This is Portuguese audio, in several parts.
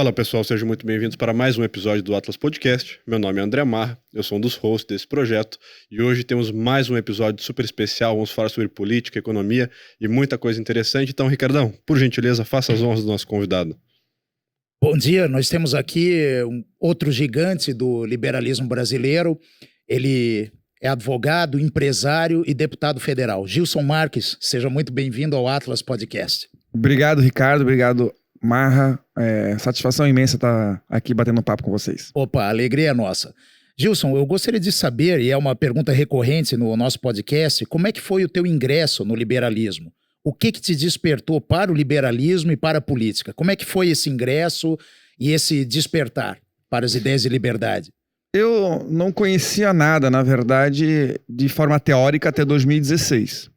Fala pessoal, sejam muito bem-vindos para mais um episódio do Atlas Podcast. Meu nome é André Marra, eu sou um dos hosts desse projeto e hoje temos mais um episódio super especial. Vamos falar sobre política, economia e muita coisa interessante. Então, Ricardão, por gentileza, faça as honras do nosso convidado. Bom dia, nós temos aqui outro gigante do liberalismo brasileiro. Ele é advogado, empresário e deputado federal. Gilson Marques, seja muito bem-vindo ao Atlas Podcast. Obrigado, Ricardo. Obrigado, Marra. Satisfação imensa estar aqui batendo um papo com vocês. Opa, a alegria é nossa. Gilson, eu gostaria de saber, e é uma pergunta recorrente no nosso podcast, como é que foi o teu ingresso no liberalismo? O que te despertou para o liberalismo e para a política? Como é que foi esse ingresso e esse despertar para as ideias de liberdade? Eu não conhecia nada, na verdade, de forma teórica até 2016.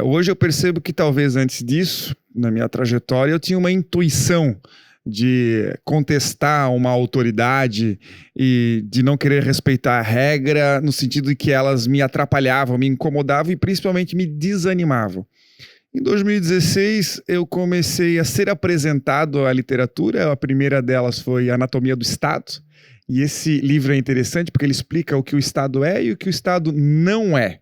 Hoje eu percebo que talvez antes disso, na minha trajetória, eu tinha uma intuição de contestar uma autoridade e de não querer respeitar a regra, no sentido de que elas me atrapalhavam, me incomodavam e principalmente me desanimavam. Em 2016, eu comecei a ser apresentado à literatura. A primeira delas foi Anatomia do Estado. E esse livro é interessante porque ele explica o que o Estado é e o que o Estado não é.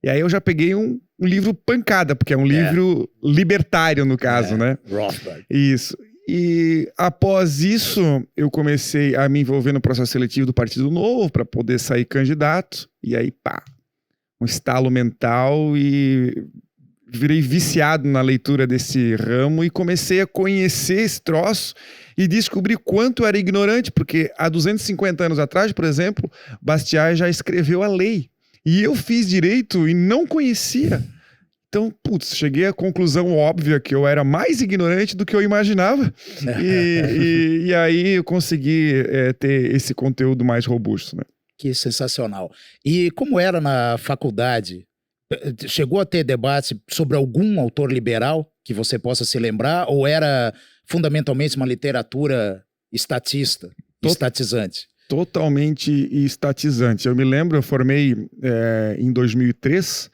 E aí eu já peguei um livro pancada, porque é um livro libertário, no caso, né? Rothbard. Isso. E após isso, eu comecei a me envolver no processo seletivo do Partido Novo para poder sair candidato. E aí, pá, um estalo mental e virei viciado na leitura desse ramo e comecei a conhecer esse troço e descobri quanto era ignorante, porque há 250 anos atrás, por exemplo, Bastiat já escreveu a lei. E eu fiz direito e não conhecia. Então, cheguei à conclusão óbvia que eu era mais ignorante do que eu imaginava. E aí eu consegui ter esse conteúdo mais robusto, né? Que sensacional. E como era na faculdade? Chegou a ter debate sobre algum autor liberal que você possa se lembrar? Ou era fundamentalmente uma literatura estatizante? Totalmente estatizante. Eu me lembro, eu formei em 2003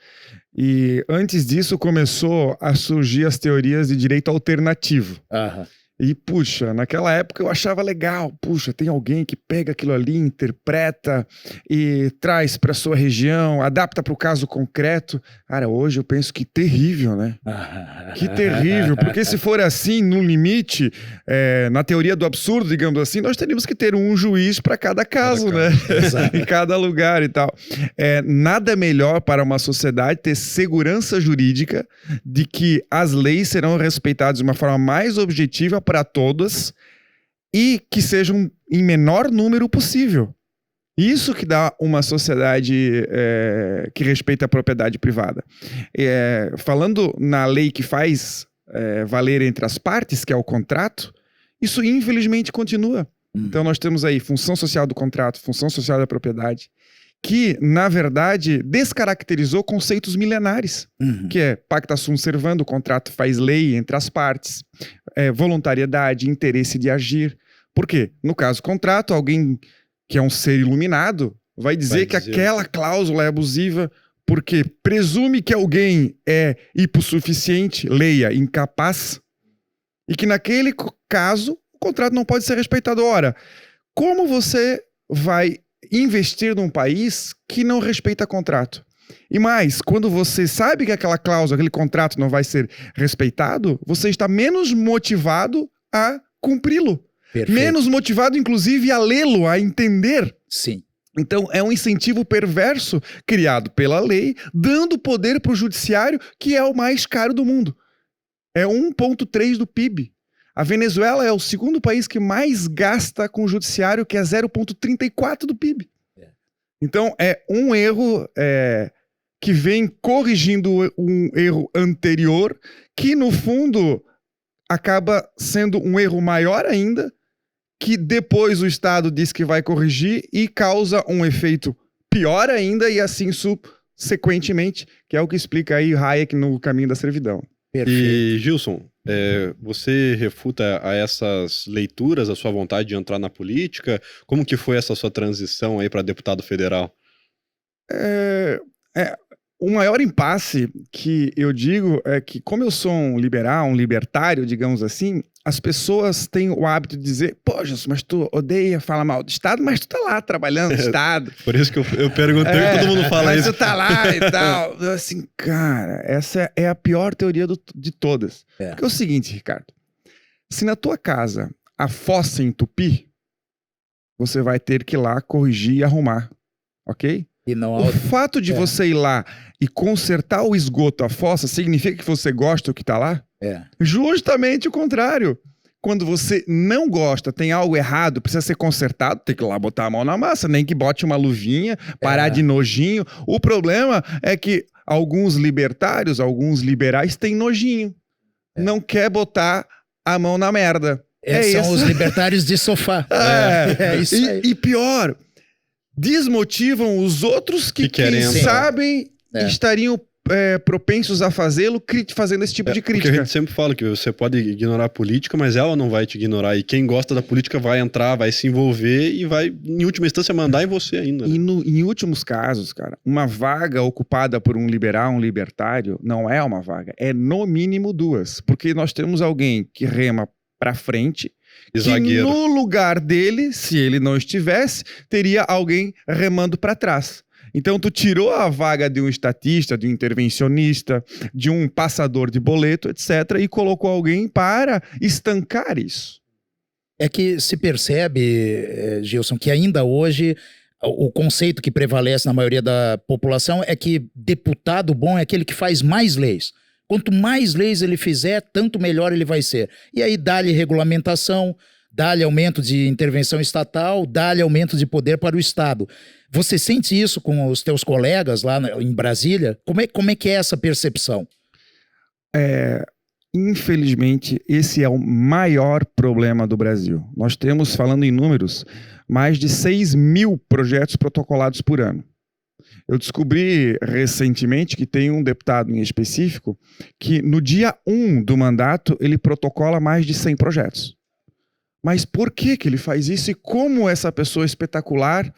e antes disso começou a surgir as teorias de direito alternativo. Aham. E, naquela época eu achava legal. Tem alguém que pega aquilo ali, interpreta e traz para sua região, adapta para o caso concreto. Cara, hoje eu penso que terrível, né? Que terrível, porque se for assim, no limite, na teoria do absurdo, digamos assim, nós teríamos que ter um juiz para cada caso, né? Em cada lugar e tal. Nada melhor para uma sociedade ter segurança jurídica de que as leis serão respeitadas de uma forma mais objetiva para todas e que sejam em menor número possível. Isso que dá uma sociedade que respeita a propriedade privada. Falando na lei que faz valer entre as partes, que é o contrato, isso infelizmente continua. Então nós temos aí função social do contrato, função social da propriedade, que, na verdade, descaracterizou conceitos milenares, que é pacta sunt servanda, o contrato faz lei entre as partes, voluntariedade, interesse de agir. Por quê? No caso contrato, alguém que é um ser iluminado vai dizer que aquela cláusula é abusiva porque presume que alguém é hipossuficiente, leia, incapaz, e que naquele caso o contrato não pode ser respeitado. Ora, como você vai investir num país que não respeita contrato? E mais, quando você sabe que aquela cláusula, aquele contrato não vai ser respeitado, você está menos motivado a cumpri-lo. Perfeito. Menos motivado, inclusive, a lê-lo, a entender. Sim. Então, é um incentivo perverso criado pela lei, dando poder para o judiciário, que é o mais caro do mundo. É 1,3% do PIB. A Venezuela é o segundo país que mais gasta com o judiciário, que é 0,34% do PIB. Então, é um erro que vem corrigindo um erro anterior, que, no fundo, acaba sendo um erro maior ainda, que depois o Estado diz que vai corrigir e causa um efeito pior ainda, e assim subsequentemente, que é o que explica aí Hayek no Caminho da Servidão. Perfeito. E, Gilson, você refuta a essas leituras a sua vontade de entrar na política? Como que foi essa sua transição aí para deputado federal? O maior impasse que eu digo é que, como eu sou um liberal, um libertário, digamos assim, as pessoas têm o hábito de dizer, pô, Jesus, mas tu odeia falar mal do Estado, mas tu tá lá trabalhando no Estado. Por isso que eu perguntei, todo mundo fala mas isso. tu tá lá e tal. Assim, cara, essa é a pior teoria de todas. Porque é o seguinte, Ricardo, se na tua casa a fossa entupir, você vai ter que ir lá corrigir e arrumar, ok? E não O fato de você ir lá e consertar o esgoto, a fossa, significa que você gosta do que tá lá? Justamente o contrário. Quando você não gosta, tem algo errado, precisa ser consertado, tem que ir lá botar a mão na massa, nem que bote uma luvinha, parar de nojinho. O problema é que alguns libertários, alguns liberais têm nojinho. Não quer botar a mão na merda. São os libertários de sofá. Isso aí. E pior, desmotivam os outros que sabem e estariam propensos a fazê-lo, fazendo esse tipo de crítica. Porque a gente sempre fala que você pode ignorar a política, mas ela não vai te ignorar. E quem gosta da política vai entrar, vai se envolver e vai, em última instância, mandar em você ainda. Né? E em últimos casos, cara, uma vaga ocupada por um liberal, um libertário, não é uma vaga. É no mínimo duas. Porque nós temos alguém que rema pra frente, que no lugar dele, se ele não estivesse, teria alguém remando pra trás. Então, tu tirou a vaga de um estatista, de um intervencionista, de um passador de boleto, etc., e colocou alguém para estancar isso. É que se percebe, Gilson, que ainda hoje o conceito que prevalece na maioria da população é que deputado bom é aquele que faz mais leis. Quanto mais leis ele fizer, tanto melhor ele vai ser. E aí dá-lhe regulamentação, dá-lhe aumento de intervenção estatal, dá-lhe aumento de poder para o Estado. Você sente isso com os teus colegas lá em Brasília? Como é que é essa percepção? Infelizmente, esse é o maior problema do Brasil. Nós temos, falando em números, mais de 6.000 projetos protocolados por ano. Eu descobri recentemente que tem um deputado em específico que no dia 1 do mandato ele protocola mais de 100 projetos. Mas por que ele faz isso e como essa pessoa espetacular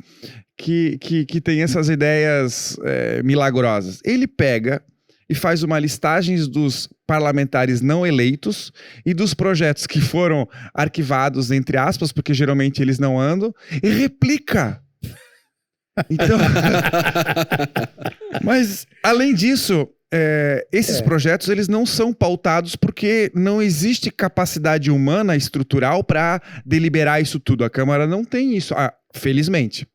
que tem essas ideias milagrosas? Ele pega e faz uma listagem dos parlamentares não eleitos e dos projetos que foram arquivados, entre aspas, porque geralmente eles não andam, e replica. Então, mas, além disso, esses projetos eles não são pautados porque não existe capacidade humana estrutural para deliberar isso tudo. A Câmara não tem isso, felizmente.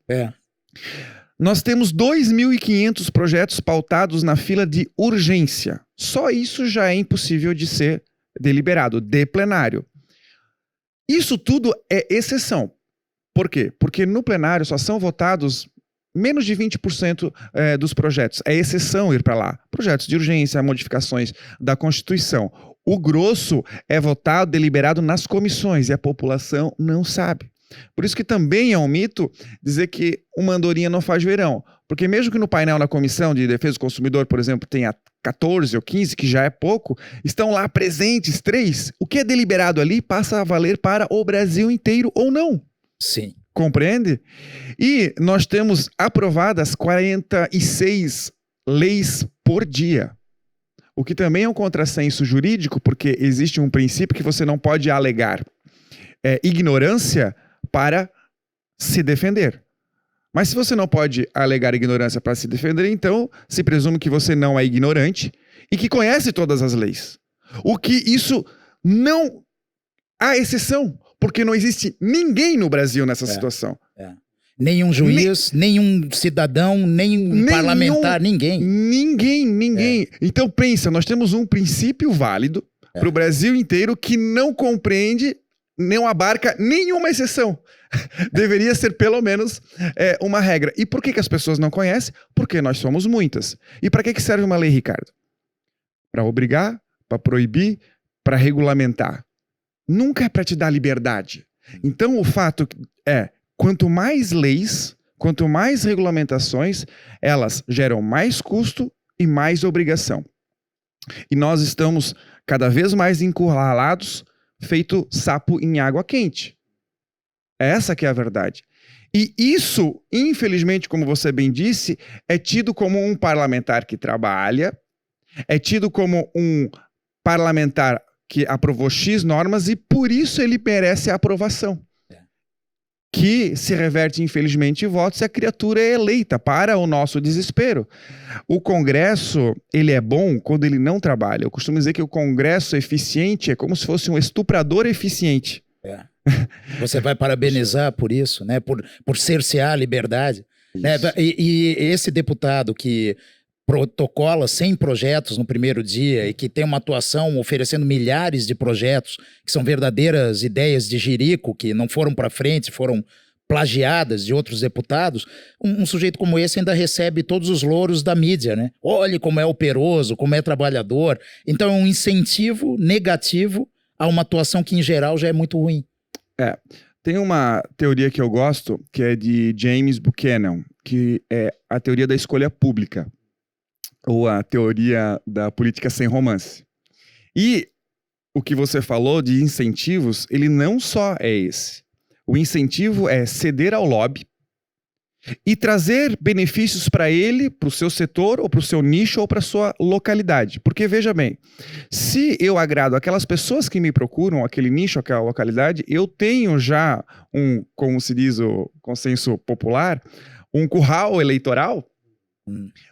Nós temos 2.500 projetos pautados na fila de urgência. Só isso já é impossível de ser deliberado, de plenário. Isso tudo é exceção. Por quê? Porque no plenário só são votados menos de 20% dos projetos. É exceção ir para lá. Projetos de urgência, modificações da Constituição. O grosso é votado, deliberado nas comissões e a população não sabe. Por isso que também é um mito dizer que uma andorinha não faz verão. Porque mesmo que no painel na Comissão de Defesa do Consumidor, por exemplo, tenha 14 ou 15, que já é pouco, estão lá presentes 3. O que é deliberado ali passa a valer para o Brasil inteiro ou não. Sim. Compreende? E nós temos aprovadas 46 leis por dia. O que também é um contrassenso jurídico, porque existe um princípio que você não pode alegar ignorância para se defender. Mas se você não pode alegar ignorância para se defender, então se presume que você não é ignorante e que conhece todas as leis. O que isso não há exceção, porque não existe ninguém no Brasil nessa situação. Nenhum juiz, nenhum cidadão, nenhum parlamentar, ninguém. Ninguém. Então pensa, nós temos um princípio válido para o Brasil inteiro que não compreende, não abarca nenhuma exceção. Deveria ser pelo menos uma regra. E por que as pessoas não conhecem? Porque nós somos muitas. E para que serve uma lei, Ricardo? Para obrigar, para proibir, para regulamentar. Nunca é para te dar liberdade. Então o fato é, quanto mais leis, quanto mais regulamentações, elas geram mais custo e mais obrigação. E nós estamos cada vez mais encurralados, feito sapo em água quente. Essa que é a verdade. E isso, infelizmente, como você bem disse, é tido como um parlamentar que trabalha, é tido como um parlamentar que aprovou X normas e por isso ele merece a aprovação. Que se reverte, infelizmente, em votos se a criatura é eleita, para o nosso desespero. O Congresso, ele é bom quando ele não trabalha. Eu costumo dizer que o Congresso eficiente é como se fosse um estuprador eficiente. Você vai parabenizar por isso, né? Por cercear a liberdade. Né? E esse deputado que protocola 100 projetos no primeiro dia e que tem uma atuação oferecendo milhares de projetos que são verdadeiras ideias de jirico, que não foram para frente, foram plagiadas de outros deputados, um sujeito como esse ainda recebe todos os louros da mídia, né? Olhe como é operoso, como é trabalhador. Então é um incentivo negativo a uma atuação que em geral já é muito ruim. Tem uma teoria que eu gosto, que é de James Buchanan, que é a teoria da escolha pública, ou a teoria da política sem romance. E o que você falou de incentivos, ele não só é esse. O incentivo é ceder ao lobby e trazer benefícios para ele, para o seu setor, ou para o seu nicho, ou para a sua localidade. Porque, veja bem, se eu agrado aquelas pessoas que me procuram, aquele nicho, aquela localidade, eu tenho já como se diz o consenso popular, um curral eleitoral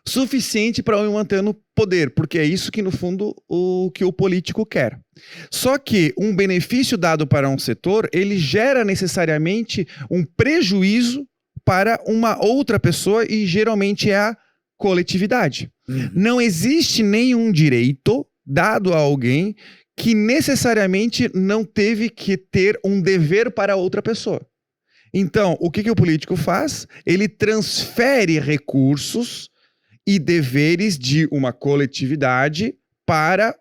suficiente para eu manter no poder, porque é isso que, no fundo, o que o político quer. Só que um benefício dado para um setor, ele gera necessariamente um prejuízo para uma outra pessoa e geralmente é a coletividade. Não existe nenhum direito dado a alguém que necessariamente não teve que ter um dever para outra pessoa. Então, o que o político faz? Ele transfere recursos e deveres de uma coletividade para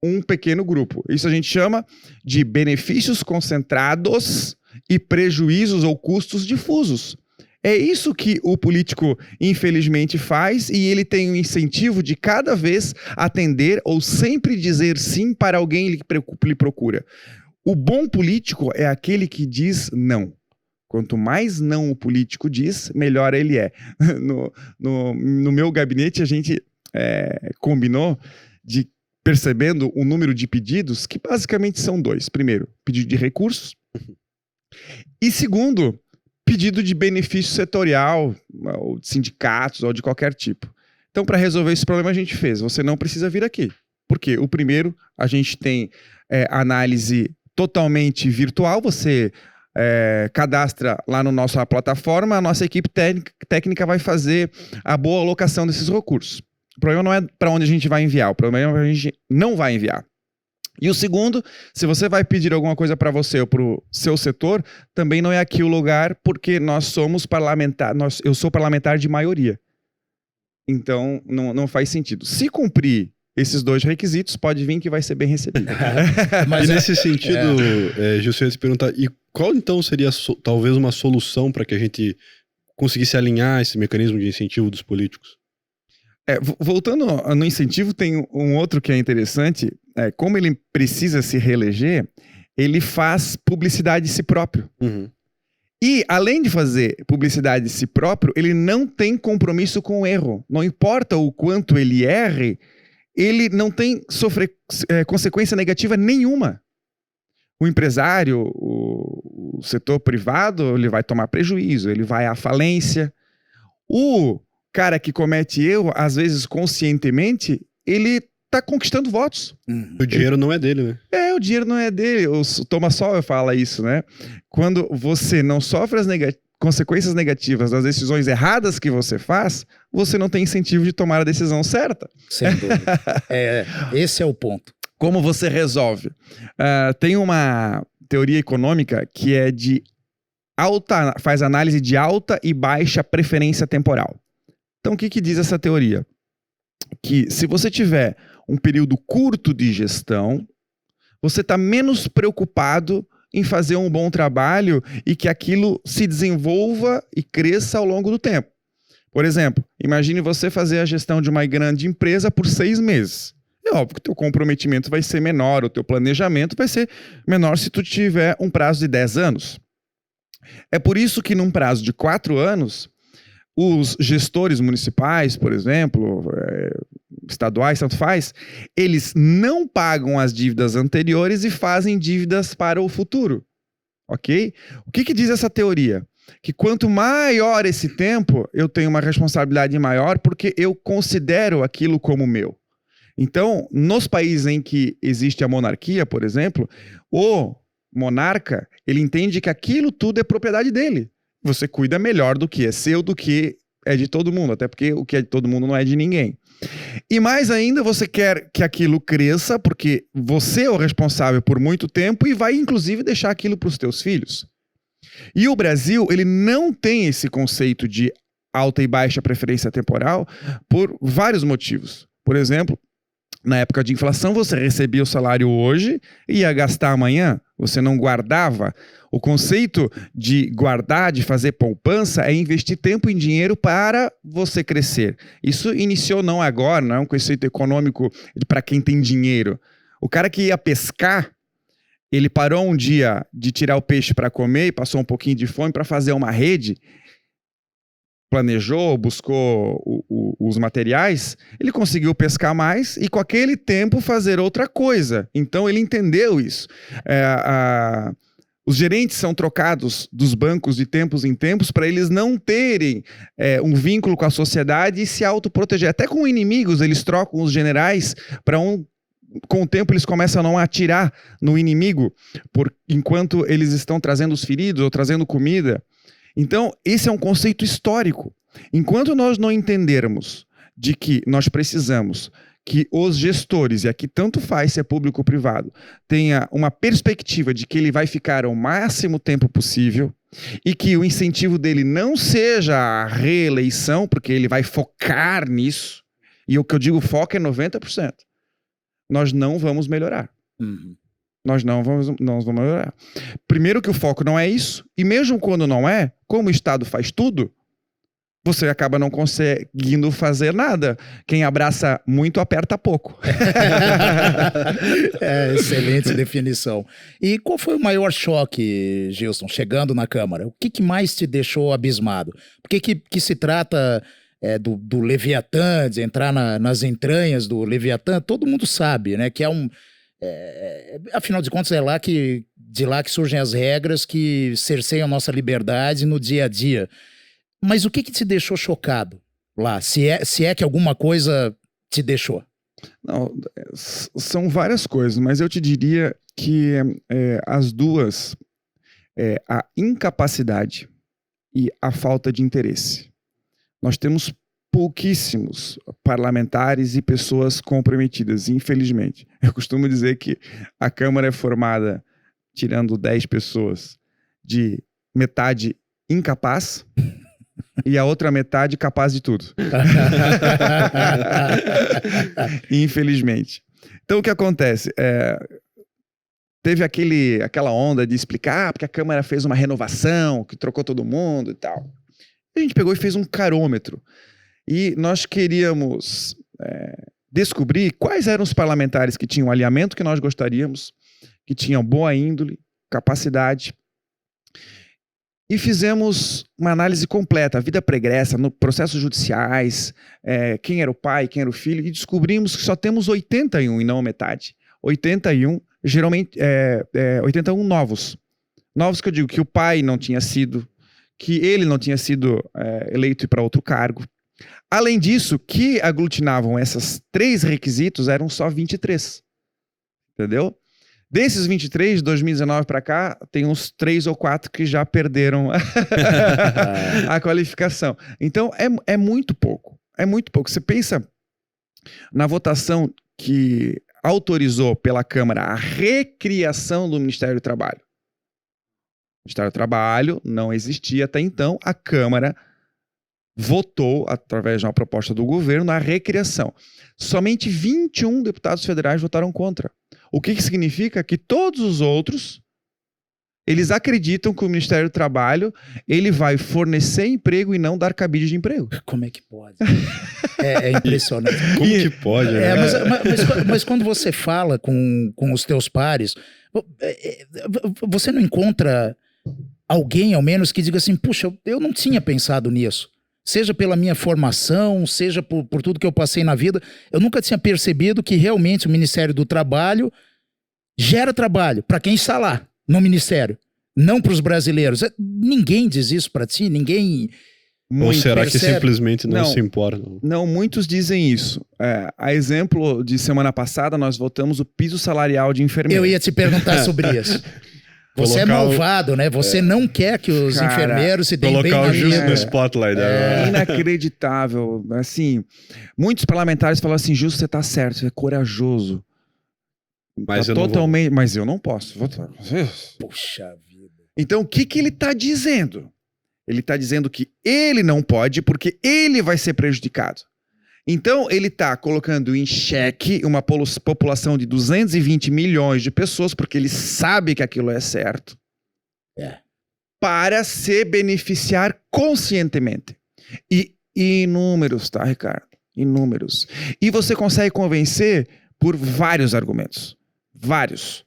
um pequeno grupo. Isso a gente chama de benefícios concentrados e prejuízos ou custos difusos. É isso que o político, infelizmente, faz, e ele tem o incentivo de cada vez atender ou sempre dizer sim para alguém que lhe procura. O bom político é aquele que diz não. Quanto mais não o político diz, melhor ele é. No meu gabinete, a gente combinou de percebendo o número de pedidos, que basicamente são dois. Primeiro, pedido de recursos. E segundo, pedido de benefício setorial, ou de sindicatos, ou de qualquer tipo. Então, para resolver esse problema, a gente fez. Você não precisa vir aqui. Por quê? O primeiro, a gente tem análise totalmente virtual. Você cadastra lá na nossa plataforma, a nossa equipe técnica vai fazer a boa alocação desses recursos. O problema não é para onde a gente vai enviar, o problema é para a gente não vai enviar. E o segundo, se você vai pedir alguma coisa para você ou para o seu setor, também não é aqui o lugar, porque nós somos parlamentar, eu sou parlamentar de maioria. Então, não faz sentido. Se cumprir esses dois requisitos, pode vir que vai ser bem recebido. Mas nesse sentido, Gilson, eu ia te perguntar, e qual então seria talvez uma solução para que a gente conseguisse alinhar esse mecanismo de incentivo dos políticos? Voltando no incentivo, tem um outro que é interessante. Como ele precisa se reeleger, ele faz publicidade de si próprio. E, além de fazer publicidade de si próprio, ele não tem compromisso com o erro. Não importa o quanto ele erre, ele não tem consequência negativa nenhuma. O empresário, o setor privado, ele vai tomar prejuízo, ele vai à falência. O cara que comete erro, às vezes conscientemente, ele está conquistando votos. O dinheiro não é dele, né? O dinheiro não é dele. O Thomas Sowell fala isso, né? Quando você não sofre as consequências negativas das decisões erradas que você faz, você não tem incentivo de tomar a decisão certa. Sem dúvida. Esse é o ponto. Como você resolve? Tem uma teoria econômica que é faz análise de alta e baixa preferência temporal. Então, o que diz essa teoria? Que se você tiver um período curto de gestão, você está menos preocupado em fazer um bom trabalho e que aquilo se desenvolva e cresça ao longo do tempo. Por exemplo, imagine você fazer a gestão de uma grande empresa por 6 meses. É óbvio que o teu comprometimento vai ser menor, o teu planejamento vai ser menor se tu tiver um prazo de 10 anos. É por isso que num prazo de 4 anos, os gestores municipais, por exemplo, estaduais, tanto faz, eles não pagam as dívidas anteriores e fazem dívidas para o futuro. Ok? O que diz essa teoria? Que quanto maior esse tempo, eu tenho uma responsabilidade maior porque eu considero aquilo como meu. Então, nos países em que existe a monarquia, por exemplo, o monarca, ele entende que aquilo tudo é propriedade dele. Você cuida melhor do que é seu, do que é de todo mundo, até porque o que é de todo mundo não é de ninguém. E mais ainda, você quer que aquilo cresça, porque você é o responsável por muito tempo e vai, inclusive, deixar aquilo para os teus filhos. E o Brasil, ele não tem esse conceito de alta e baixa preferência temporal por vários motivos. Por exemplo, na época de inflação, você recebia o salário hoje e ia gastar amanhã, você não guardava. O conceito de guardar, de fazer poupança, é investir tempo e dinheiro para você crescer. Isso iniciou não agora, não é um conceito econômico para quem tem dinheiro. O cara que ia pescar, ele parou um dia de tirar o peixe para comer e passou um pouquinho de fome para fazer uma rede, planejou, buscou os materiais, ele conseguiu pescar mais e com aquele tempo fazer outra coisa. Então ele entendeu isso. Os gerentes são trocados dos bancos de tempos em tempos para eles não terem um vínculo com a sociedade e se autoproteger. Até com inimigos eles trocam os generais para com o tempo eles começam a não atirar no inimigo enquanto eles estão trazendo os feridos ou trazendo comida. Então, esse é um conceito histórico. Enquanto nós não entendermos de que nós precisamos que os gestores, e aqui tanto faz se é público ou privado, tenha uma perspectiva de que ele vai ficar o máximo tempo possível e que o incentivo dele não seja a reeleição, porque ele vai focar nisso, e o que eu digo foco é 90%. Nós não vamos melhorar. Uhum. Nós não vamos melhorar. Primeiro que o foco não é isso, e mesmo quando não é, como o Estado faz tudo, você acaba não conseguindo fazer nada. Quem abraça muito, aperta pouco. Excelente definição. E qual foi o maior choque, Gilson, chegando na Câmara? O que mais te deixou abismado? Por que se trata... do Leviatã, de entrar nas entranhas do Leviatã, todo mundo sabe, né? Que afinal de contas, de lá que surgem as regras que cerceiam a nossa liberdade no dia a dia. Mas o que te deixou chocado lá? Se é que alguma coisa te deixou? Não, são várias coisas, mas eu te diria que as duas, a incapacidade e a falta de interesse. Nós temos pouquíssimos parlamentares e pessoas comprometidas, infelizmente. Eu costumo dizer que a Câmara é formada, tirando 10 pessoas, de metade incapaz e a outra metade capaz de tudo. Infelizmente. Então, o que acontece? Teve aquela onda de explicar porque a Câmara fez uma renovação, que trocou todo mundo e tal. A gente pegou e fez um carômetro. E nós queríamos descobrir quais eram os parlamentares que tinham o alinhamento que nós gostaríamos, que tinham boa índole, capacidade. E fizemos uma análise completa, a vida pregressa, no processos judiciais, quem era o pai, quem era o filho, e descobrimos que só temos 81 e não a metade. 81, geralmente, 81 novos. Novos que eu digo que o pai não tinha sido, que ele não tinha sido eleito para outro cargo. Além disso, que aglutinavam esses 3 requisitos eram só 23. Entendeu? Desses 23, de 2019 para cá, tem uns 3 ou 4 que já perderam a qualificação. Então, é muito pouco. É muito pouco. Você pensa na votação que autorizou pela Câmara a recriação do Ministério do Trabalho. O Ministério do Trabalho não existia até então, a Câmara votou, através de uma proposta do governo, a recriação. Somente 21 deputados federais votaram contra. O que significa que todos os outros, eles acreditam que o Ministério do Trabalho ele vai fornecer emprego e não dar cabide de emprego. Como é que pode? É impressionante. Como que pode? Né? Mas quando você fala com os teus pares, você não encontra alguém, ao menos, que diga assim, puxa, eu não tinha pensado nisso. seja pela minha formação, seja por tudo que eu passei na vida, eu nunca tinha percebido que realmente o Ministério do Trabalho gera trabalho para quem está lá no Ministério, não para os brasileiros. Ninguém diz isso para ti, ninguém... Ou será que percebe? simplesmente não Não. se importa? Não, muitos dizem isso. A exemplo de semana passada, nós votamos o piso salarial de enfermeiro. Eu ia te perguntar sobre isso. Você é Colocar o- malvado, né? Você não quer que os Cara, enfermeiros se deem bem Colocar na o justo no vida. spotlight. É né? inacreditável. Assim, muitos parlamentares falam assim, Justo, você tá certo, você é corajoso. Mas Tá eu não vou. totalmente... Mas eu não posso votar. Puxa vida. Então, o que ele tá dizendo? Ele tá dizendo que ele não pode porque ele vai ser prejudicado. Então, ele tá colocando em xeque uma população de 220 milhões de pessoas, porque ele sabe que aquilo é certo, para se beneficiar conscientemente. E inúmeros, tá, Ricardo? Inúmeros. E você consegue convencer por vários argumentos. Vários.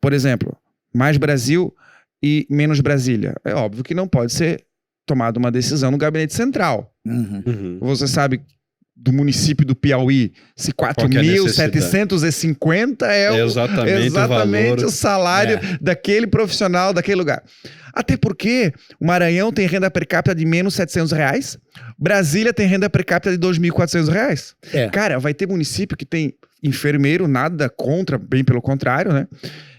Por exemplo, mais Brasil e menos Brasília. É óbvio que não pode ser tomada uma decisão no gabinete central. Uhum. Uhum. Você sabe do município do Piauí, se que é a necessidade? 4.750 é Exatamente o salário daquele profissional daquele lugar. Até porque o Maranhão tem renda per capita de menos R$700, Brasília tem renda per capita de R$2.400. É. Cara, vai ter município que tem enfermeiro, nada contra, bem pelo contrário, né?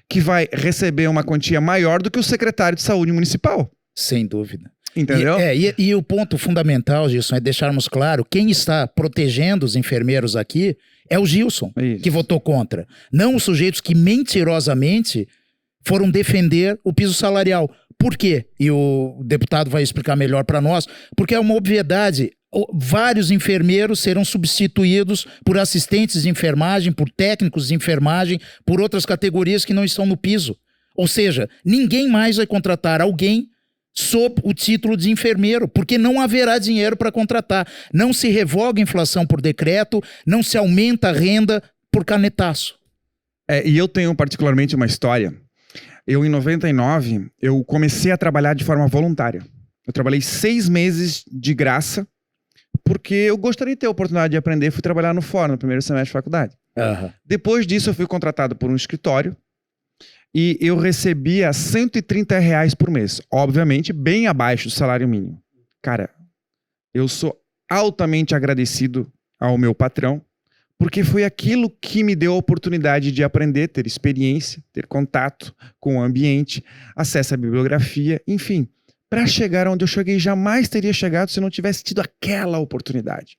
Que vai receber uma quantia maior do que o secretário de saúde municipal. Sem dúvida. Entendeu? E o ponto fundamental, Gilson, é deixarmos claro, quem está protegendo os enfermeiros aqui é o Gilson, Isso. que votou contra. Não os sujeitos que mentirosamente foram defender o piso salarial. Por quê? E o deputado vai explicar melhor para nós. Porque é uma obviedade. Vários enfermeiros serão substituídos por assistentes de enfermagem, por técnicos de enfermagem, por outras categorias que não estão no piso. Ou seja, ninguém mais vai contratar alguém sob o título de enfermeiro, porque não haverá dinheiro para contratar. Não se revoga a inflação por decreto, não se aumenta a renda por canetaço. E eu tenho particularmente uma história. Eu, em 99, eu comecei a trabalhar de forma voluntária. Eu trabalhei 6 meses de graça, porque eu gostaria de ter a oportunidade de aprender. Fui trabalhar no fórum, no primeiro semestre de faculdade. Depois disso, eu fui contratado por um escritório e eu recebia R$130 por mês. Obviamente, bem abaixo do salário mínimo. Cara, eu sou altamente agradecido ao meu patrão, porque foi aquilo que me deu a oportunidade de aprender, ter experiência, ter contato com o ambiente, acesso à bibliografia, enfim. Para chegar onde eu cheguei, jamais teria chegado se eu não tivesse tido aquela oportunidade.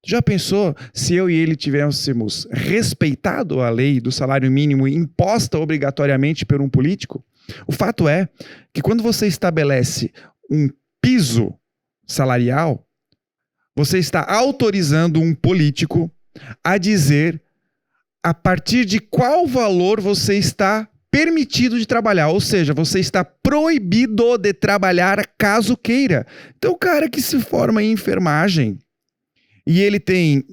Tu já pensou se eu e ele tivéssemos respeitado a lei do salário mínimo imposta obrigatoriamente por um político? O fato é que quando você estabelece um piso salarial, você está autorizando um político a dizer a partir de qual valor você está permitido de trabalhar, ou seja, você está proibido de trabalhar caso queira. Então, o cara que se forma em enfermagem e ele tem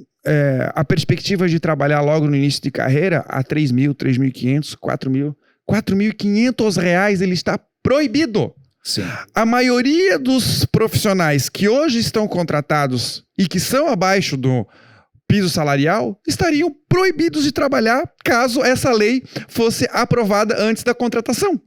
a perspectiva de trabalhar logo no início de carreira a R$3.000, R$3.500, R$4.000, R$4.500, ele está proibido. Sim. A maioria dos profissionais que hoje estão contratados e que são abaixo do piso salarial estariam proibidos de trabalhar caso essa lei fosse aprovada antes da contratação.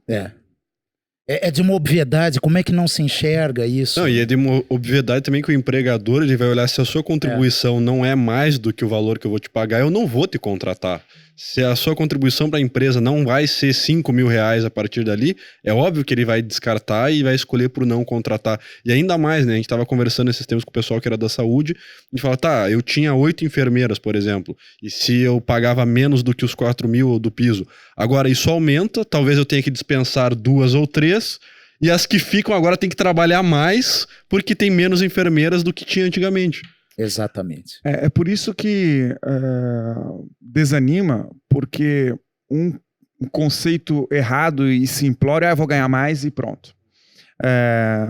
É de uma obviedade, como é que não se enxerga isso? Não, e é de uma obviedade também que o empregador ele vai olhar se a sua contribuição não é mais do que o valor que eu vou te pagar, eu não vou te contratar. Se a sua contribuição para a empresa não vai ser R$5.000 a partir dali, é óbvio que ele vai descartar e vai escolher por não contratar. E ainda mais, né? A gente estava conversando esses tempos com o pessoal que era da saúde, a gente fala, tá, eu tinha 8 enfermeiras, por exemplo, e se eu pagava menos do que os 4.000 do piso, agora isso aumenta, talvez eu tenha que dispensar 2 ou 3, e as que ficam agora tem que trabalhar mais, porque tem menos enfermeiras do que tinha antigamente. Exatamente. É por isso que desanima, porque um conceito errado e simplório é eu vou ganhar mais e pronto.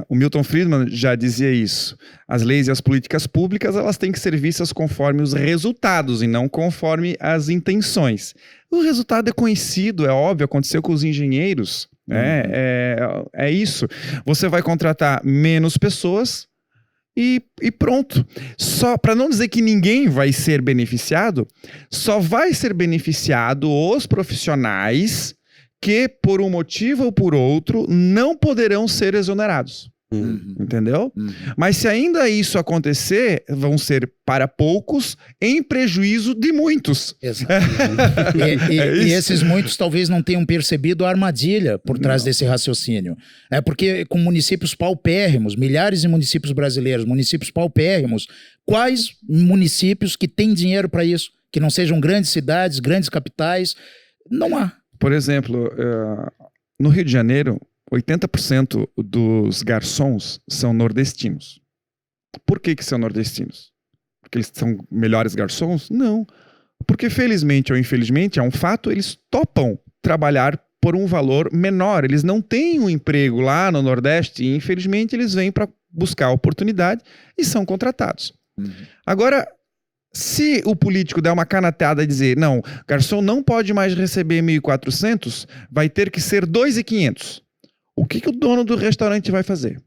O Milton Friedman já dizia isso. As leis e as políticas públicas elas têm que ser vistas conforme os resultados e não conforme as intenções. O resultado é conhecido, é óbvio, aconteceu com os engenheiros. É isso. Você vai contratar menos pessoas, e pronto. Só para não dizer que ninguém vai ser beneficiado, só vai ser beneficiado os profissionais que, por um motivo ou por outro, não poderão ser exonerados. Entendeu? Mas se ainda isso acontecer, vão ser para poucos em prejuízo de muitos. E esses muitos talvez não tenham percebido a armadilha por trás desse raciocínio. É porque com municípios paupérrimos, milhares de municípios brasileiros, municípios paupérrimos, quais municípios que têm dinheiro para isso? Que não sejam grandes cidades, grandes capitais? Não há. Por exemplo, no Rio de Janeiro, 80% dos garçons são nordestinos. Por que são nordestinos? Porque eles são melhores garçons? Não. Porque felizmente ou infelizmente, é um fato, eles topam trabalhar por um valor menor. Eles não têm um emprego lá no Nordeste e infelizmente eles vêm para buscar oportunidade e são contratados. Agora, se o político der uma canateada e dizer, não, garçom não pode mais receber 1.400, vai ter que ser 2.500. O que o dono do restaurante vai fazer?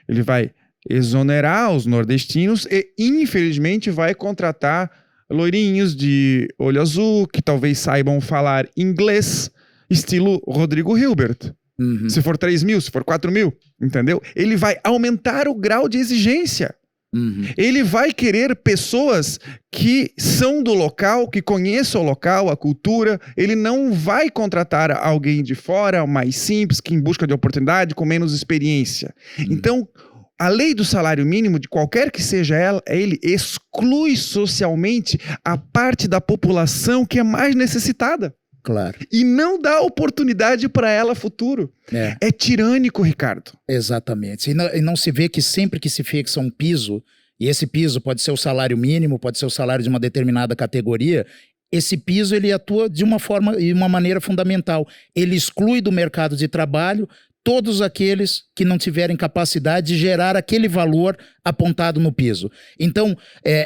Ele vai exonerar os nordestinos e, infelizmente, vai contratar loirinhos de olho azul que talvez saibam falar inglês, estilo Rodrigo Hilbert. Se for 3.000, se for 4.000, entendeu? Ele vai aumentar o grau de exigência. Ele vai querer pessoas que são do local, que conheçam o local, a cultura. Ele não vai contratar alguém de fora, mais simples, que em busca de oportunidade, com menos experiência. Então, a lei do salário mínimo, de qualquer que seja ela, ele exclui socialmente a parte da população que é mais necessitada. Claro. E não dá oportunidade para ela futuro. É tirânico, Ricardo. Exatamente. E não se vê que sempre que se fixa um piso, e esse piso pode ser o salário mínimo, pode ser o salário de uma determinada categoria, esse piso ele atua de uma forma e uma maneira fundamental. Ele exclui do mercado de trabalho todos aqueles que não tiverem capacidade de gerar aquele valor apontado no piso. Então,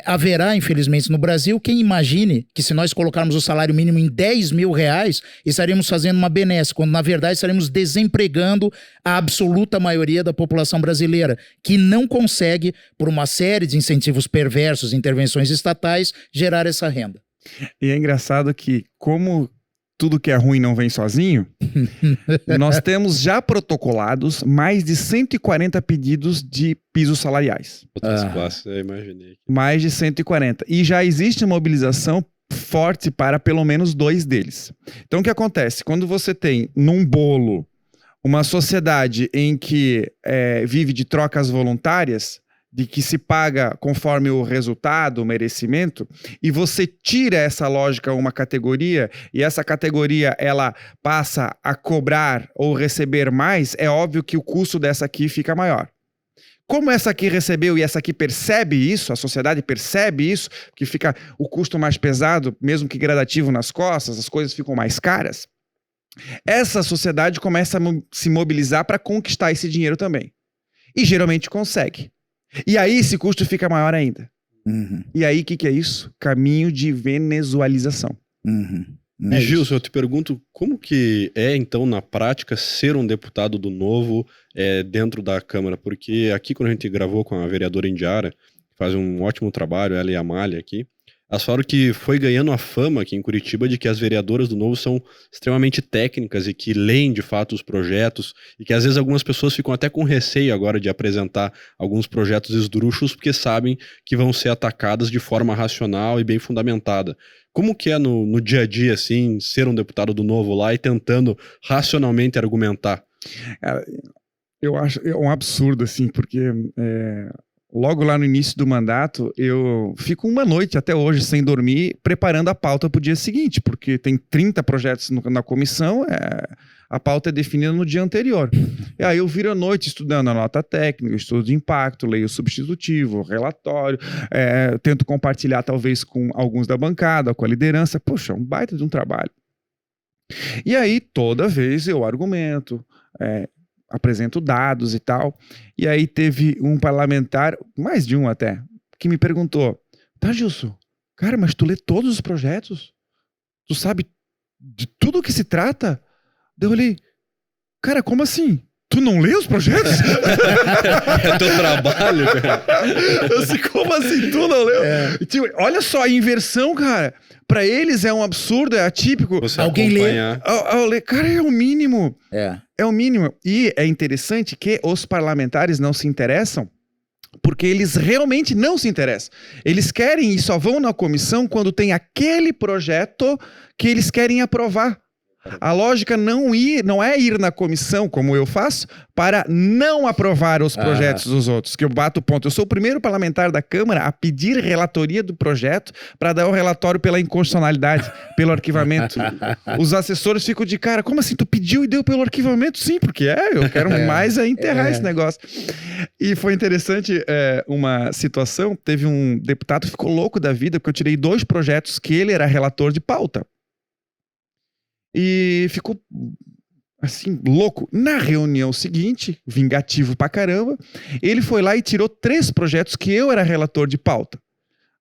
haverá, infelizmente, no Brasil, quem imagine que se nós colocarmos o salário mínimo em R$10.000, estaríamos fazendo uma benesse, quando, na verdade, estaremos desempregando a absoluta maioria da população brasileira, que não consegue, por uma série de incentivos perversos, intervenções estatais, gerar essa renda. E é engraçado que, como tudo que é ruim não vem sozinho, nós temos já protocolados mais de 140 pedidos de pisos salariais. Outras classes, eu imaginei. Mais de 140. E já existe mobilização forte para pelo menos 2 deles. Então o que acontece? Quando você tem num bolo uma sociedade em que vive de trocas voluntárias, de que se paga conforme o resultado, o merecimento, e você tira essa lógica a uma categoria, e essa categoria ela passa a cobrar ou receber mais, é óbvio que o custo dessa aqui fica maior. Como essa aqui recebeu e essa aqui percebe isso, a sociedade percebe isso, que fica o custo mais pesado, mesmo que gradativo nas costas, as coisas ficam mais caras, essa sociedade começa a se mobilizar para conquistar esse dinheiro também. E geralmente consegue. E aí esse custo fica maior ainda. E aí o que é isso? Caminho de venezualização. E Gilson, eu te pergunto, como que é então na prática ser um deputado do Novo dentro da Câmara? Porque aqui quando a gente gravou com a vereadora Indiara, que faz um ótimo trabalho, ela e a Amália aqui, elas falaram que foi ganhando a fama aqui em Curitiba de que as vereadoras do Novo são extremamente técnicas e que leem de fato os projetos e que às vezes algumas pessoas ficam até com receio agora de apresentar alguns projetos esdrúxulos porque sabem que vão ser atacadas de forma racional e bem fundamentada. Como que é no dia a dia, assim, ser um deputado do Novo lá e tentando racionalmente argumentar? Eu acho um absurdo, assim, porque logo lá no início do mandato, eu fico uma noite até hoje sem dormir, preparando a pauta para o dia seguinte, porque tem 30 projetos na comissão, a pauta é definida no dia anterior. E aí eu viro a noite estudando a nota técnica, estudo de impacto, leio o substitutivo, o relatório, tento compartilhar talvez com alguns da bancada, com a liderança. Poxa, um baita de um trabalho. E aí toda vez eu argumento, apresento dados e tal. E aí teve um parlamentar, mais de um até, que me perguntou, tá, Gilson, cara, mas tu lê todos os projetos? Tu sabe de tudo o que se trata? Daí eu olhei, cara, como assim? tu não lê os projetos? É teu trabalho, cara. Assim, como assim tu não leu? Tipo, olha só a inversão, cara. Pra eles é um absurdo, é atípico. Você Alguém lê. acompanhar. Cara, é o mínimo. É. É o mínimo. E é interessante que os parlamentares não se interessam porque eles realmente não se interessam. Eles querem e só vão na comissão quando tem aquele projeto que eles querem aprovar. A lógica não é ir na comissão, como eu faço, para não aprovar os projetos dos outros, que eu bato o ponto. Eu sou o primeiro parlamentar da Câmara a pedir relatoria do projeto para dar o relatório pela inconstitucionalidade, pelo arquivamento. Os assessores ficam de cara, como assim? Tu pediu e deu pelo arquivamento? Sim, porque eu quero mais enterrar esse negócio. E foi interessante uma situação, teve um deputado que ficou louco da vida, porque eu tirei 2 projetos que ele era relator de pauta. E ficou, assim, louco. Na reunião seguinte, vingativo pra caramba, ele foi lá e tirou 3 projetos que eu era relator de pauta.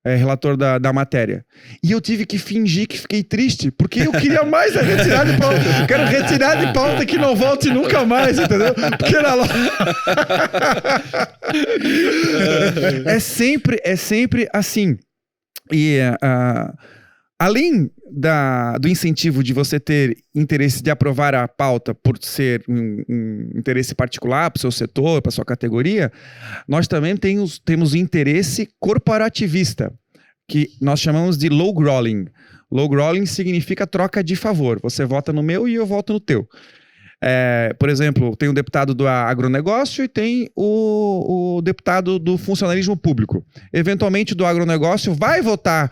Relator da matéria. E eu tive que fingir que fiquei triste, porque eu queria mais a retirada de pauta. Eu quero retirar de pauta que não volte nunca mais, entendeu? Porque era lá. É sempre assim. E além do incentivo de você ter interesse de aprovar a pauta por ser um interesse particular para o seu setor, para a sua categoria, nós também temos interesse corporativista, que nós chamamos de log-rolling. Log-rolling significa troca de favor. Você vota no meu e eu voto no teu. Por exemplo, tem o deputado do agronegócio e tem o deputado do funcionalismo público. Eventualmente, do agronegócio vai votar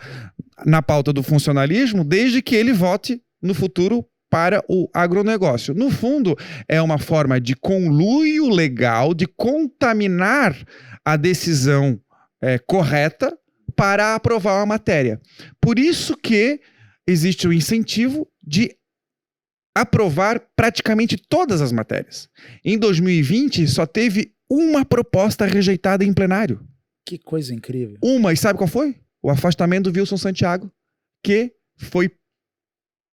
na pauta do funcionalismo, desde que ele vote no futuro para o agronegócio. No fundo, é uma forma de conluio legal, de contaminar a decisão correta para aprovar uma matéria. Por isso que existe o incentivo de aprovar praticamente todas as matérias. Em 2020, só teve uma proposta rejeitada em plenário. Que coisa incrível. E sabe qual foi? O afastamento do Wilson Santiago, que foi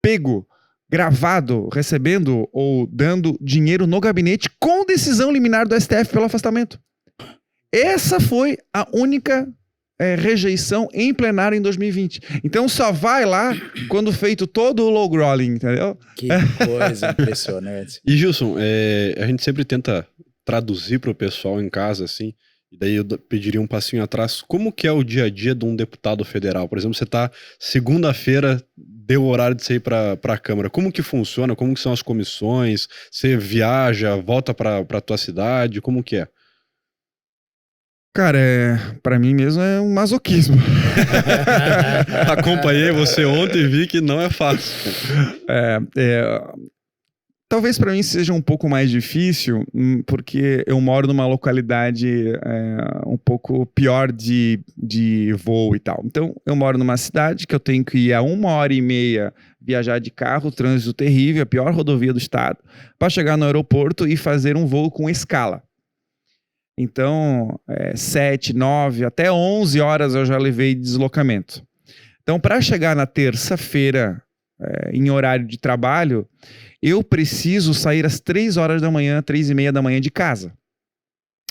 pego, gravado, recebendo ou dando dinheiro no gabinete com decisão liminar do STF pelo afastamento. Essa foi a única rejeição em plenário em 2020. Então só vai lá quando feito todo o log rolling, entendeu? Que coisa impressionante. E Gilson, a gente sempre tenta traduzir para o pessoal em casa, assim, e daí eu pediria um passinho atrás. Como que é o dia a dia de um deputado federal? Por exemplo, você tá segunda-feira, deu o horário de você ir para a Câmara. Como que funciona? Como que são as comissões? Você viaja, volta para tua cidade? Como que é? Cara, pra mim mesmo é um masoquismo. Acompanhei você ontem e vi que não é fácil. Talvez para mim seja um pouco mais difícil, porque eu moro numa localidade um pouco pior de voo e tal. Então, eu moro numa cidade que eu tenho que ir a 1h30 viajar de carro, trânsito terrível, a pior rodovia do estado, para chegar no aeroporto e fazer um voo com escala. Então, 7, 9, até 11 horas eu já levei de deslocamento. Então, para chegar na terça-feira, em horário de trabalho, eu preciso sair às 3 horas da manhã, 3h30 da manhã de casa.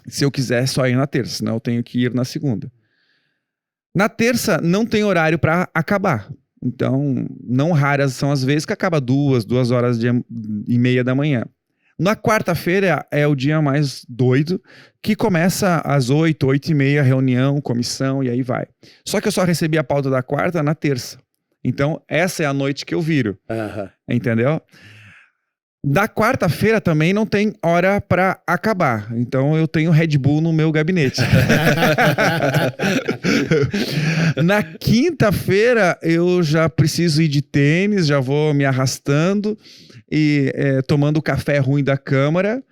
Se eu quiser só ir na terça, senão eu tenho que ir na segunda. Na terça, não tem horário para acabar. Então, não raras são as vezes que acaba 2h30 da manhã. Na quarta-feira é o dia mais doido, que começa às 8, 8h30, reunião, comissão, e aí vai. Só que eu só recebi a pauta da quarta na terça. Então, essa é a noite que eu viro. Entendeu? Da quarta-feira também não tem hora para acabar. Então, eu tenho Red Bull no meu gabinete. Na quinta-feira, eu já preciso ir de tênis, já vou me arrastando e tomando o café ruim da Câmara.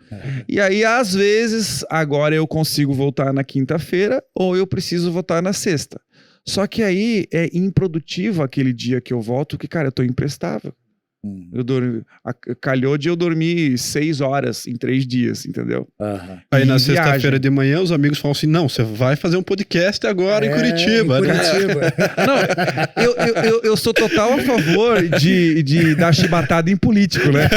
E aí, às vezes, agora eu consigo voltar na quinta-feira ou eu preciso voltar na sexta. Só que aí é improdutivo aquele dia que eu volto, que, cara, eu tô imprestável. Calhou de eu dormir 6 horas em 3 dias, entendeu? Aí na E sexta-feira viagem. de manhã, os amigos falam assim, não, você vai fazer um podcast agora em Curitiba. Em Curitiba. Não, eu sou total a favor de dar chibatada em político, né?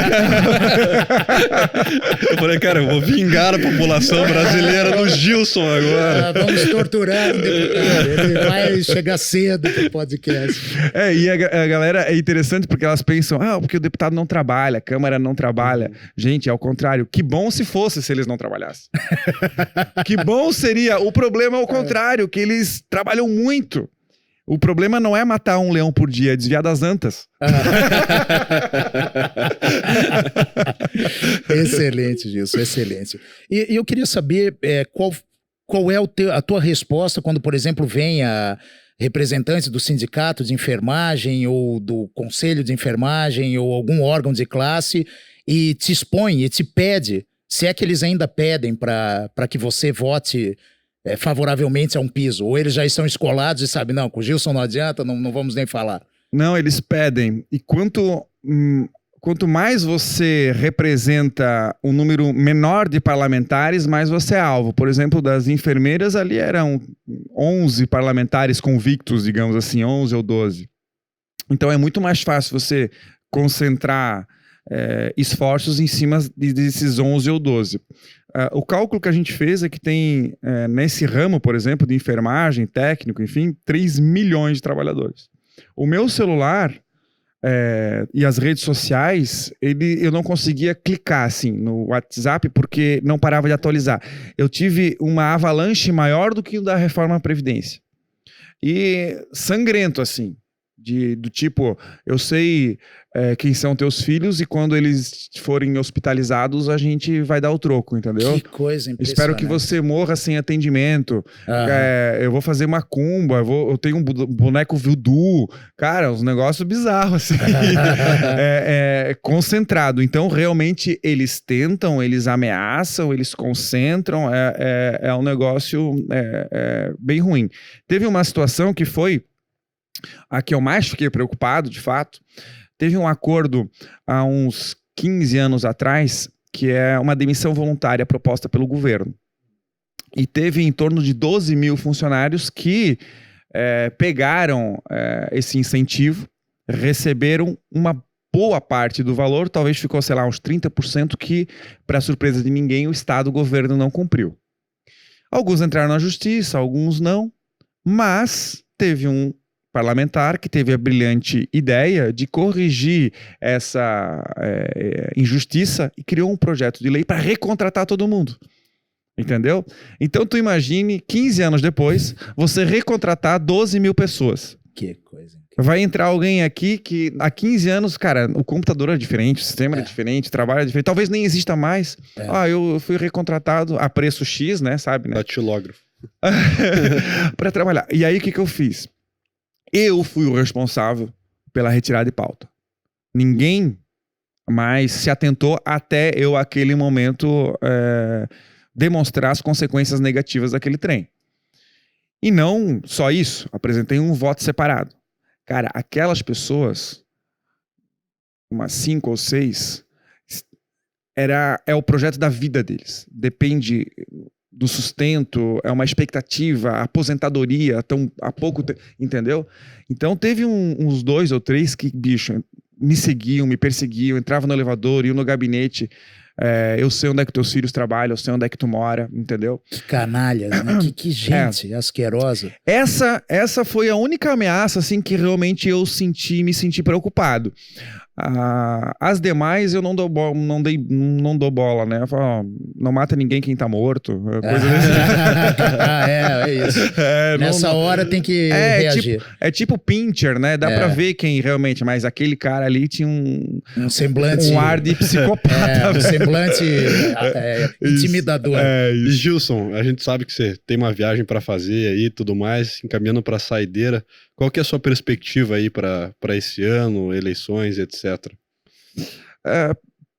Eu falei, cara, eu vou vingar a população brasileira no Gilson agora. Vamos torturar o deputado. Ele vai chegar cedo pro podcast. E a galera é interessante porque elas pensam, porque o deputado não trabalha, a Câmara não trabalha. Gente, ao contrário, que bom se fosse se eles não trabalhassem. Que bom seria. O problema é o contrário, que eles trabalham muito. O problema não é matar um leão por dia, é desviar das antas. Excelente, Gilson, excelente. E eu queria saber qual é a tua resposta quando, por exemplo, vem a representante do sindicato de enfermagem ou do conselho de enfermagem ou algum órgão de classe e te expõe e te pede, se é que eles ainda pedem para que você vote favoravelmente a um piso, ou eles já estão escolados e sabem, não, com o Gilson não adianta, não vamos nem falar. Não, eles pedem. E quanto mais você representa um número menor de parlamentares, mais você é alvo. Por exemplo, das enfermeiras, ali eram 11 parlamentares convictos, digamos assim, 11 ou 12. Então é muito mais fácil você concentrar esforços em cima desses 11 ou 12. O cálculo que a gente fez é que tem, nesse ramo, por exemplo, de enfermagem, técnico, enfim, 3 milhões de trabalhadores. O meu celular e as redes sociais, eu não conseguia clicar assim no WhatsApp porque não parava de atualizar. Eu tive uma avalanche maior do que o da reforma da Previdência. E sangrento, assim. Do tipo, eu sei quem são teus filhos e quando eles forem hospitalizados a gente vai dar o troco, entendeu? Que coisa impressionante. Espero que você morra sem atendimento. Eu vou fazer macumba, eu tenho um boneco voodoo. Cara, uns negócios bizarros, assim. Concentrado. Então, realmente, eles tentam, eles ameaçam, eles concentram. É um negócio bem ruim. Teve uma situação que foi a que eu mais fiquei preocupado, de fato. Teve um acordo há uns 15 anos atrás, que é uma demissão voluntária proposta pelo governo. E teve em torno de 12 mil funcionários que pegaram esse incentivo, receberam uma boa parte do valor, talvez ficou, sei lá, uns 30% que, para surpresa de ninguém, o Estado, o governo não cumpriu. Alguns entraram na justiça, alguns não, mas teve um parlamentar que teve a brilhante ideia de corrigir essa injustiça e criou um projeto de lei para recontratar todo mundo. Entendeu? Então tu imagine, 15 anos depois, você recontratar 12 mil pessoas. Que coisa. Vai entrar alguém aqui que há 15 anos, cara, o computador é diferente, o sistema é diferente, o trabalho é diferente, talvez nem exista mais. Eu fui recontratado a preço X, né, sabe? Né? Datilógrafo. Para trabalhar. E aí o que eu fiz? Eu fui o responsável pela retirada de pauta. Ninguém mais se atentou até eu, aquele momento, demonstrar as consequências negativas daquele trem. E não só isso, apresentei um voto separado. Cara, aquelas pessoas, umas 5 ou 6, é o projeto da vida deles. Depende do sustento, é uma expectativa, aposentadoria, há pouco tempo, entendeu? Então teve uns 2 ou 3 que, bicho, me seguiam, me perseguiam, entravam no elevador, iam no gabinete, eu sei onde é que teus filhos trabalham, eu sei onde é que tu mora, entendeu? Que canalhas, né? Que gente asquerosa. Essa foi a única ameaça, assim, que realmente eu me senti preocupado. As demais eu não dou bola, né? Eu falo, não mata ninguém quem tá morto. Coisa é isso. Nessa hora tem que reagir. Tipo Pincher, né? Dá pra ver quem realmente, mas aquele cara ali tinha um semblante, um ar de psicopata. Um semblante intimidador. E Gilson, a gente sabe que você tem uma viagem pra fazer aí e tudo mais, encaminhando pra saideira. Qual que é a sua perspectiva aí para esse ano, eleições, etc?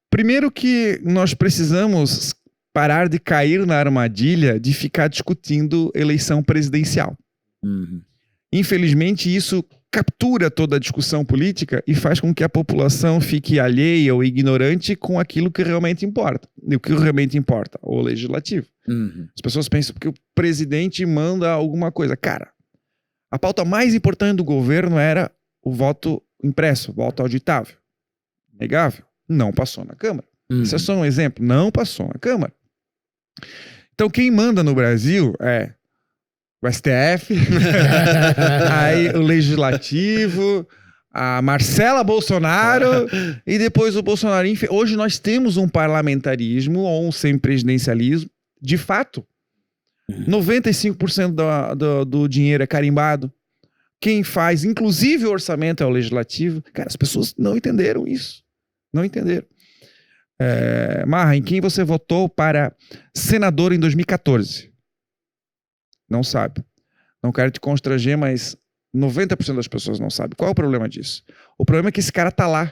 Primeiro que nós precisamos parar de cair na armadilha de ficar discutindo eleição presidencial. Uhum. Infelizmente, isso captura toda a discussão política e faz com que a população fique alheia ou ignorante com aquilo que realmente importa. E o que realmente importa? O legislativo. As pessoas pensam que o presidente manda alguma coisa. Cara, a pauta mais importante do governo era o voto impresso, o voto auditável. Negável. Não passou na Câmara. Esse é só um exemplo. Não passou na Câmara. Então, quem manda no Brasil é o STF, aí o Legislativo, a Marcela Bolsonaro e depois o Bolsonaro. Hoje nós temos um parlamentarismo ou um semipresidencialismo de fato. 95% do dinheiro é carimbado. Quem faz, inclusive, o orçamento é o Legislativo. Cara, as pessoas não entenderam isso. Não entenderam. Marra, em quem você votou para senador em 2014? Não sabe. Não quero te constranger, mas 90% das pessoas não sabem. Qual é o problema disso? O problema é que esse cara tá lá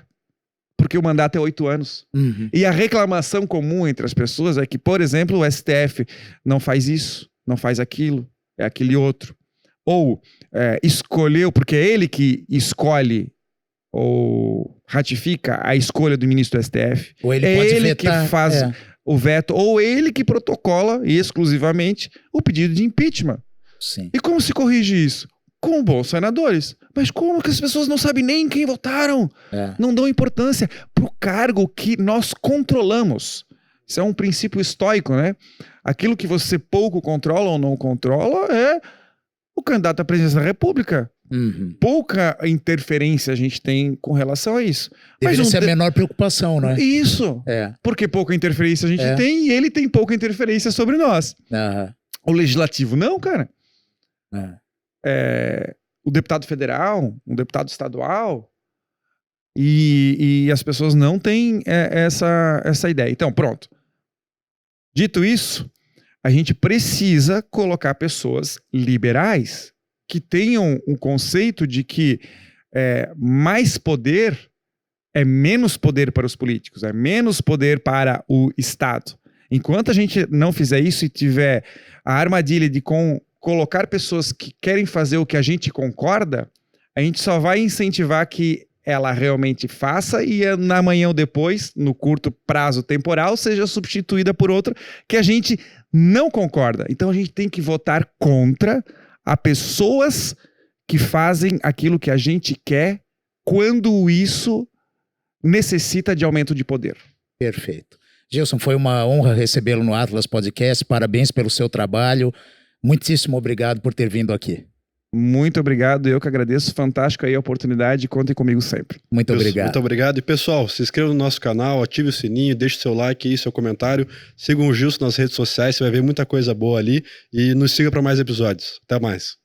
porque o mandato é 8 anos. E a reclamação comum entre as pessoas é que, por exemplo, o STF não faz isso, não faz aquilo, é aquele outro. Ou escolheu, porque é ele que escolhe ou ratifica a escolha do ministro do STF. Ou ele pode vetar, que faz o veto, ou ele que protocola exclusivamente o pedido de impeachment. Sim. E como se corrige isso? Com bons senadores. Mas como que as pessoas não sabem nem quem votaram? Não dão importância para o cargo que nós controlamos. Isso é um princípio estoico, né? Aquilo que você pouco controla ou não controla é o candidato à presidência da República. Pouca interferência a gente tem com relação a isso. Deveria ser a menor preocupação, não é? Isso. Porque pouca interferência a gente tem e ele tem pouca interferência sobre nós. O legislativo não, cara. O deputado federal, um deputado estadual, e as pessoas não têm essa ideia. Então, pronto. Dito isso, a gente precisa colocar pessoas liberais que tenham um conceito de que mais poder é menos poder para os políticos, é menos poder para o Estado. Enquanto a gente não fizer isso e tiver a armadilha de colocar pessoas que querem fazer o que a gente concorda, a gente só vai incentivar que ela realmente faça e amanhã ou depois, no curto prazo temporal, seja substituída por outra que a gente não concorda. Então a gente tem que votar contra a pessoas que fazem aquilo que a gente quer quando isso necessita de aumento de poder. Perfeito. Gilson, foi uma honra recebê-lo no Atlas Podcast. Parabéns pelo seu trabalho. Muitíssimo obrigado por ter vindo aqui. Muito obrigado, eu que agradeço. Fantástico aí a oportunidade. Contem comigo sempre. Muito obrigado. Muito obrigado. E pessoal, se inscreva no nosso canal, ative o sininho, deixe seu like aí, seu comentário. Sigam o Gilson nas redes sociais, você vai ver muita coisa boa ali. E nos siga para mais episódios. Até mais.